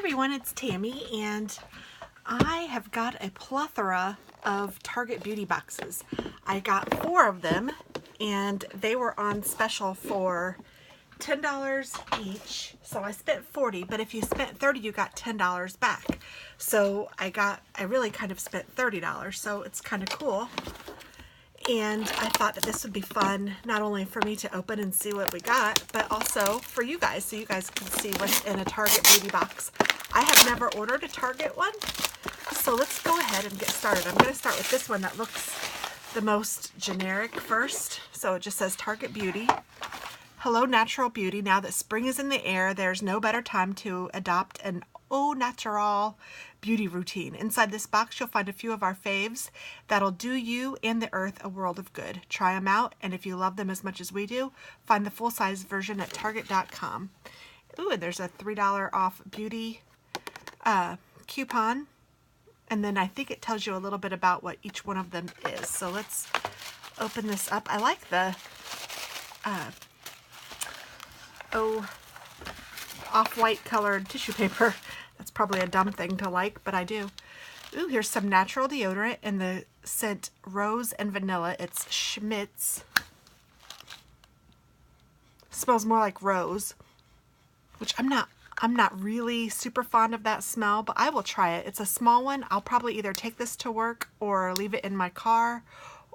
everyone, it's Tammy, and I have got a plethora of Target beauty boxes. I got 4 of them, and they were on special for $10 each, so I spent $40, but if you spent $30, you got $10 back. So I really kind of spent $30, so it's kind of cool. And I thought that this would be fun, not only for me to open and see what we got, but also for you guys, so you guys can see what's in a Target beauty box. I have never ordered a Target one, so let's go ahead and get started. I'm going to start with this one that looks the most generic first. So it just says Target Beauty. Hello, natural beauty. Now that spring is in the air, there's no better time to adopt an au natural beauty routine. Inside this box, you'll find a few of our faves that'll do you and the earth a world of good. Try them out, and if you love them as much as we do, find the full-size version at Target.com. Ooh, and there's a $3 off beauty coupon, and then I think it tells you a little bit about what each one of them is. So let's open this up. I like the off-white colored tissue paper. That's probably a dumb thing to like, but I do. Ooh, here's some natural deodorant in the scent Rose and Vanilla. It's Schmidt's. Smells more like rose, which I'm not really super fond of that smell, but I will try it. It's a small one. I'll probably either take this to work or leave it in my car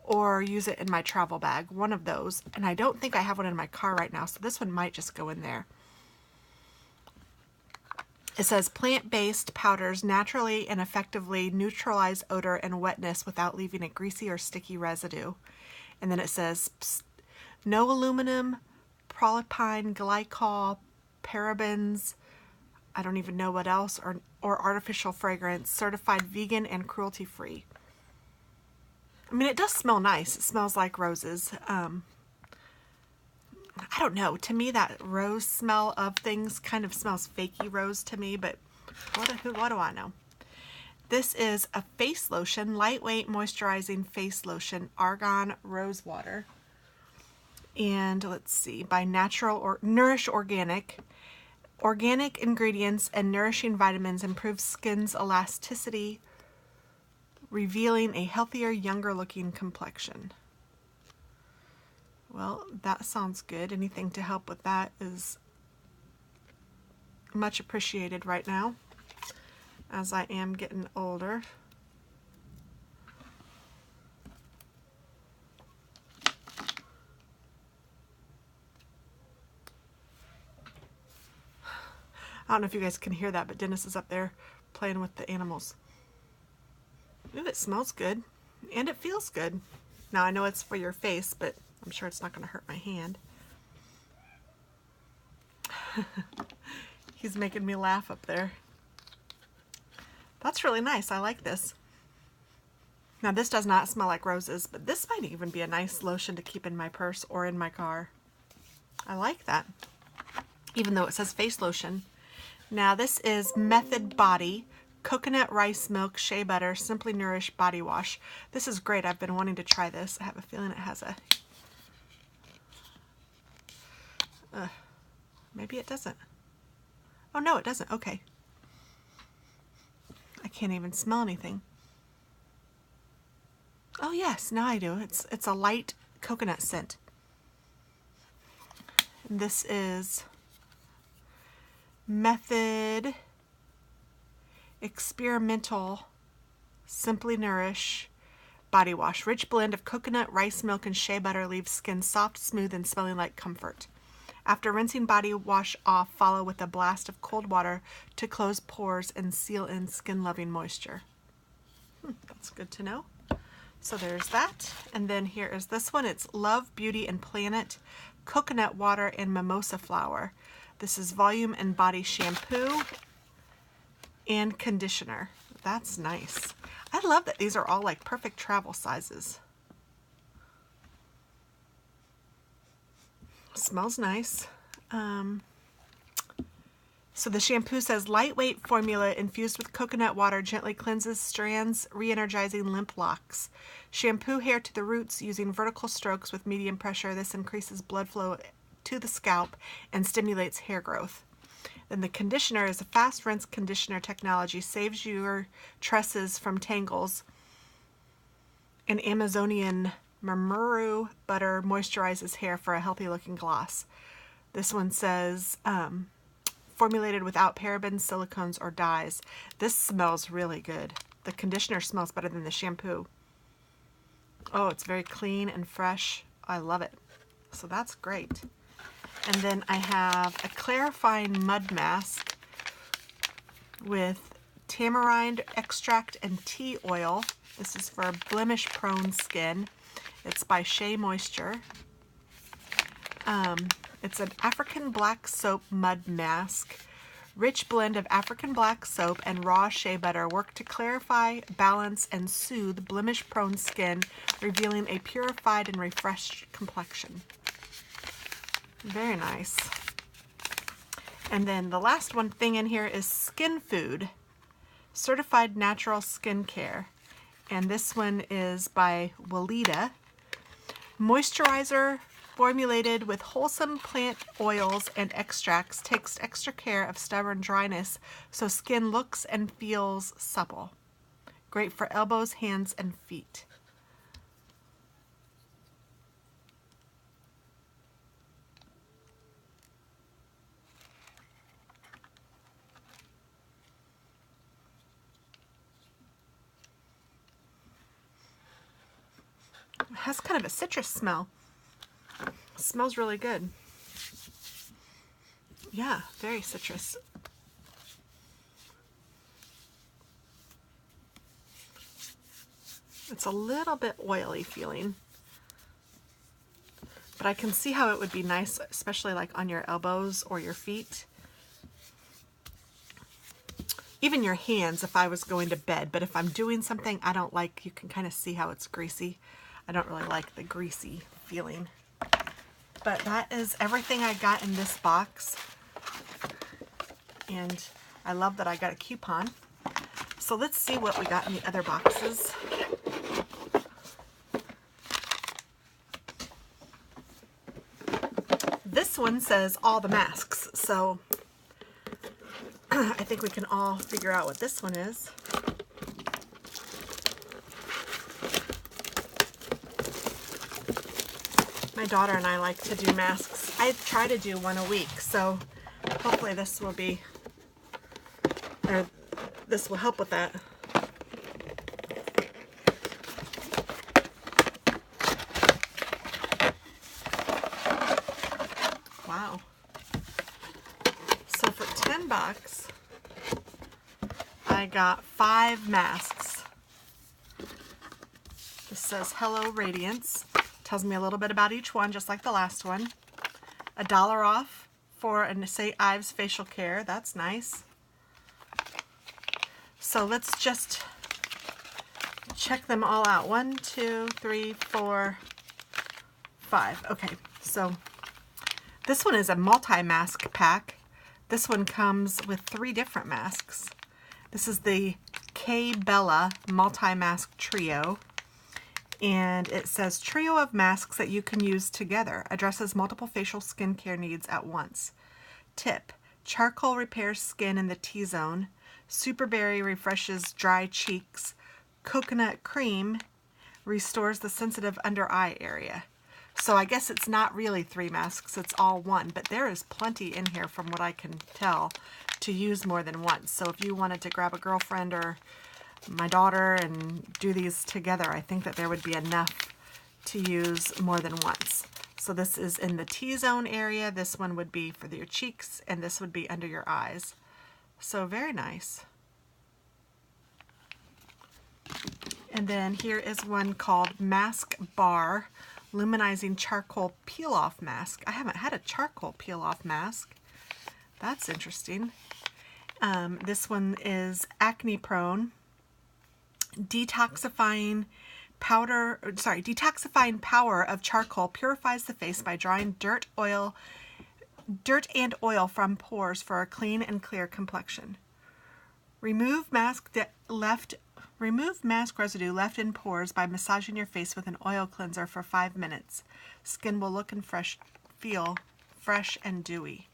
or use it in my travel bag, one of those. And I don't think I have one in my car right now, so this one might just go in there. It says plant-based powders naturally and effectively neutralize odor and wetness without leaving a greasy or sticky residue. And then it says no aluminum, propylene glycol, parabens, I don't even know what else, or artificial fragrance, certified vegan and cruelty-free. I mean, it does smell nice. It smells like roses. I don't know. To me, that rose smell of things kind of smells fakey rose to me, but what do I know? This is a face lotion, lightweight moisturizing face lotion, argan rose water. And let's see, by Nourish Organic. Organic ingredients and nourishing vitamins improve skin's elasticity, revealing a healthier, younger looking complexion. Well, that sounds good. Anything to help with that is much appreciated right now, as I am getting older. I don't know if you guys can hear that, but Dennis is up there playing with the animals. Ooh, it smells good, and it feels good. Now, I know it's for your face, but I'm sure it's not going to hurt my hand. He's making me laugh up there. That's really nice. I like this. Now, this does not smell like roses, but this might even be a nice lotion to keep in my purse or in my car. I like that, even though it says face lotion. Now, this is Method Body Coconut Rice Milk Shea Butter Simply Nourish Body Wash. This is great. I've been wanting to try this. I have a feeling it has a... maybe it doesn't. Oh, no, it doesn't. Okay. I can't even smell anything. Oh, yes, now I do. It's a light coconut scent. And this is Method Experimental Simply Nourish Body Wash. Rich blend of coconut, rice milk, and shea butter leaves skin soft, smooth, and smelling like comfort. After rinsing body wash off, follow with a blast of cold water to close pores and seal in skin-loving moisture. That's good to know. So there's that. And then here is this one. It's Love, Beauty, and Planet Coconut Water and Mimosa Flower. This is volume and body shampoo and conditioner. That's nice. I love that these are all like perfect travel sizes. Smells nice. So the shampoo says lightweight formula infused with coconut water gently cleanses strands, re-energizing limp locks. Shampoo hair to the roots using vertical strokes with medium pressure. This increases blood flow to the scalp and stimulates hair growth. Then the conditioner is a fast rinse conditioner technology, saves your tresses from tangles. And Amazonian Marmuru butter moisturizes hair for a healthy looking gloss. This one says formulated without parabens, silicones, or dyes. This smells really good. The conditioner smells better than the shampoo. Oh, it's very clean and fresh. I love it. So that's great. And then I have a clarifying mud mask with tamarind extract and tea oil. This is for blemish-prone skin. It's by Shea Moisture. It's an African black soap mud mask. Rich blend of African black soap and raw shea butter work to clarify, balance, and soothe blemish-prone skin, revealing a purified and refreshed complexion. Very nice. And then the last one thing in here is Skin Food, certified natural skincare. And this one is by Weleda. Moisturizer formulated with wholesome plant oils and extracts, takes extra care of stubborn dryness so skin looks and feels supple. Great for elbows, hands, and feet. It has kind of a citrus smell. It smells really good. Yeah, very citrus. It's a little bit oily feeling, but I can see how it would be nice, especially like on your elbows or your feet. Even your hands if I was going to bed, but if I'm doing something I don't like, you can kind of see how it's greasy. I don't really like the greasy feeling. But that is everything I got in this box. And I love that I got a coupon. So let's see what we got in the other boxes. This one says all the masks, so I think we can all figure out what this one is. My daughter and I like to do masks. I try to do one a week, so hopefully this will be, or this will help with that. Wow. So for $10, I got 5 masks. This says Hello Radiance. Tells me a little bit about each one, just like the last one. $1 off for a St. Ives facial care. That's nice. So let's just check them all out. 1, 2, 3, 4, 5. Okay, so this one is a multi-mask pack. This one comes with 3 different masks. This is the K Bella multi-mask trio. And it says trio of masks that you can use together. Addresses multiple facial skincare needs at once. Tip: charcoal repairs skin in the T-zone. Superberry refreshes dry cheeks. Coconut cream restores the sensitive under eye area. So I guess it's not really 3 masks, it's all one, but there is plenty in here from what I can tell to use more than once. So if you wanted to grab a girlfriend or my daughter and do these together, I think that there would be enough to use more than once. So this is in the T-zone area, this one would be for your cheeks, and this would be under your eyes. So very nice. And then here is one called Mask Bar Luminizing Charcoal Peel-Off Mask. I haven't had a charcoal peel-off mask. That's interesting. This one is Acne Prone. Detoxifying power of charcoal purifies the face by drying dirt and oil from pores for a clean and clear complexion. Remove mask residue left in pores by massaging your face with an oil cleanser for 5 minutes. Skin will look and feel fresh and dewy.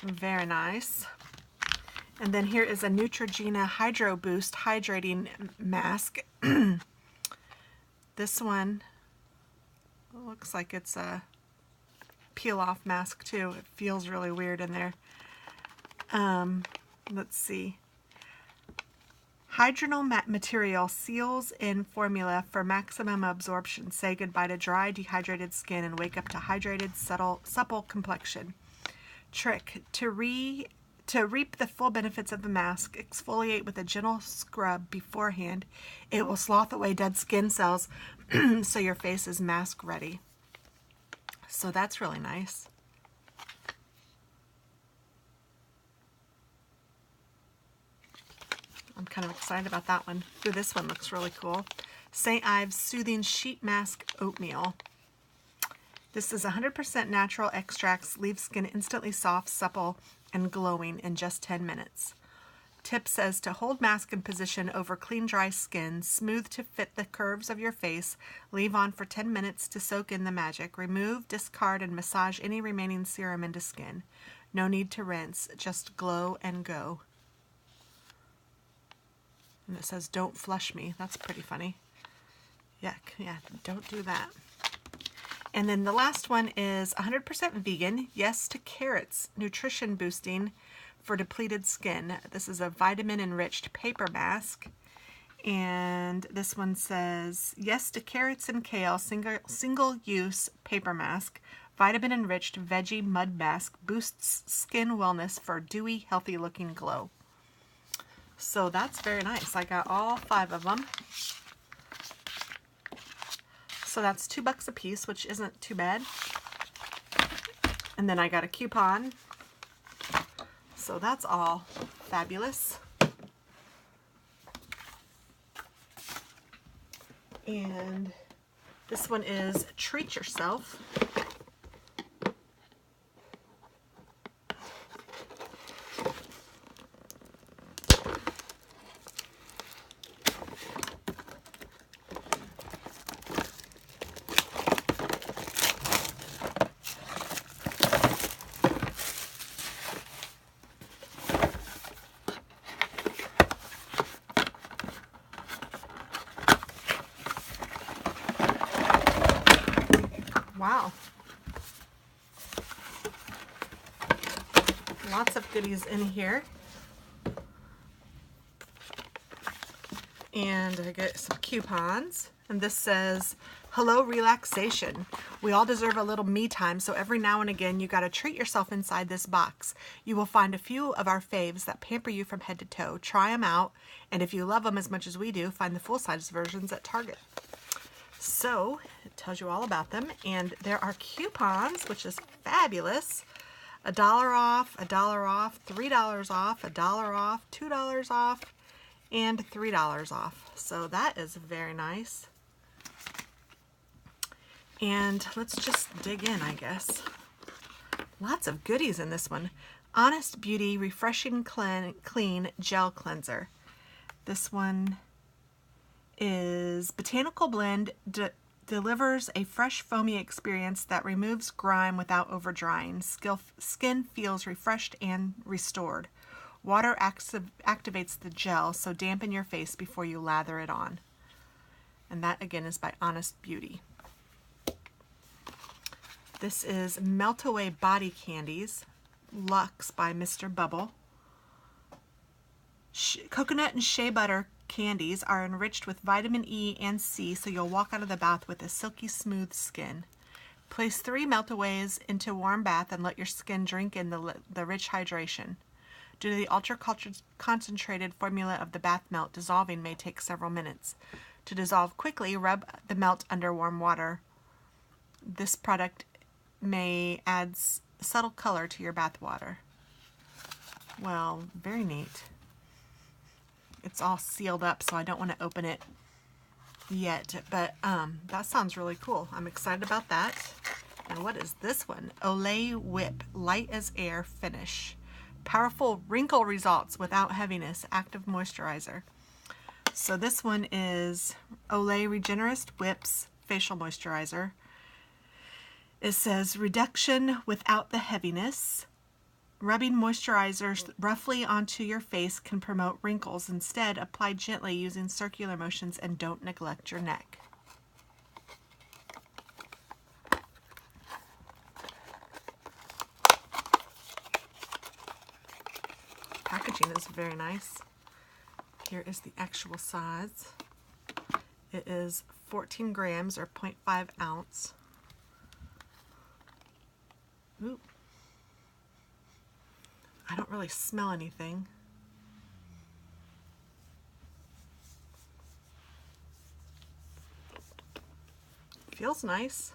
Very nice. And then here is a Neutrogena Hydro Boost Hydrating Mask. This one looks like it's a peel-off mask too. It feels really weird in there. Let's see. Hydronal material seals in formula for maximum absorption. Say goodbye to dry, dehydrated skin and wake up to hydrated, supple complexion. Trick. To reap the full benefits of the mask, exfoliate with a gentle scrub beforehand. It will slough away dead skin cells so your face is mask ready. So that's really nice. I'm kind of excited about that one. Ooh, this one looks really cool. St. Ives Soothing Sheet Mask Oatmeal. This is 100% natural extracts, leave skin instantly soft, supple, and glowing in just 10 minutes. Tip says to hold mask in position over clean, dry skin, smooth to fit the curves of your face, leave on for 10 minutes to soak in the magic. Remove, discard, and massage any remaining serum into skin. No need to rinse, just glow and go. And it says, don't flush me. That's pretty funny. Yuck. Yeah, don't do that. And then the last one is 100% vegan. Yes to carrots. Nutrition boosting for depleted skin. This is a vitamin-enriched paper mask. And this one says, yes to carrots and kale. Single-use paper mask. Vitamin-enriched veggie mud mask. Boosts skin wellness for dewy, healthy-looking glow. So that's very nice. I got all 5 of them. So that's $2 a piece, which isn't too bad. And then I got a coupon. So that's all fabulous. And this one is Treat Yourself. Wow. Lots of goodies in here. And I get some coupons. And this says, hello relaxation. We all deserve a little me time, so every now and again you gotta treat yourself inside this box. You will find a few of our faves that pamper you from head to toe. Try them out, and if you love them as much as we do, find the full-size versions at Target. So it tells you all about them, and there are coupons, which is fabulous. $1 off, $1 off, $3 off, $1 off, $2 off, and $3 off. So that is very nice. And let's just dig in, I guess. Lots of goodies in this one. Honest Beauty Refreshing Clean Gel Cleanser. This one is Botanical Blend delivers a fresh foamy experience that removes grime without over drying. Skin feels refreshed and restored. Water activates the gel, so dampen your face before you lather it on. And that again is by Honest Beauty. This is Melt Away Body Candies, Luxe by Mr. Bubble. Coconut and shea butter candies are enriched with vitamin E and C, so you'll walk out of the bath with a silky smooth skin. Place 3 melt-aways into warm bath and let your skin drink in the rich hydration. Due to the ultra-concentrated formula of the bath melt, dissolving may take several minutes. To dissolve quickly, rub the melt under warm water. This product may add subtle color to your bath water. Well, very neat. It's all sealed up, so I don't want to open it yet, but that sounds really cool. I'm excited about that. And what is this one? Olay Whip Light as Air Finish. Powerful wrinkle results without heaviness. Active moisturizer. So this one is Olay Regenerist Whips Facial Moisturizer. It says reduction without the heaviness. Rubbing moisturizers roughly onto your face can promote wrinkles. Instead, apply gently using circular motions and don't neglect your neck. Packaging is very nice. Here is the actual size. It is 14 grams or 0.5 ounce. Ooh. I don't really smell anything. Feels nice.